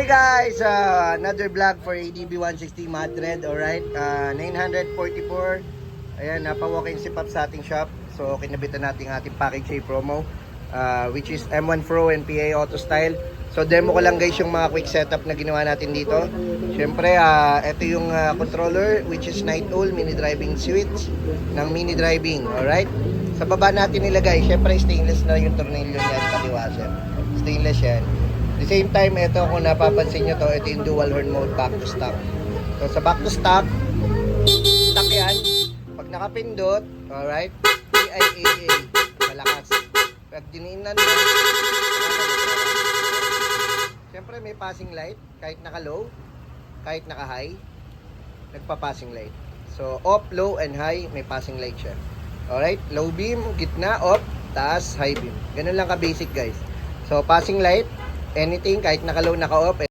guys, another vlog for ADB 160 Madrid, alright, 944, ayan, napawalk-in si Pop sa ating shop, so kinabitan natin ating package A promo, which is M1 Pro and PA Auto Style. So demo ko lang guys yung mga quick setup na ginawa natin dito. Syempre, ito yung controller, which is Night Owl mini driving switch ng mini driving, alright. Sa baba natin nilagay, syempre stainless na yung tornilyo niya at paliwasan, stainless yan. At the same time, ito kung napapansin nyo to, ito yung dual horn mode back to stock. So sa back to stock, stock yan. Pag nakapindot, alright, PIAA, malakas. Pag diniinan mo, siyempre may passing light, kahit naka-low, kahit naka-high, nagpa-passing light. So off, low, and high, may passing light siya. Alright, low beam, gitna, off, taas, high beam. Ganun lang ka-basic guys. So passing light, anything, kahit naka-low, naka-off,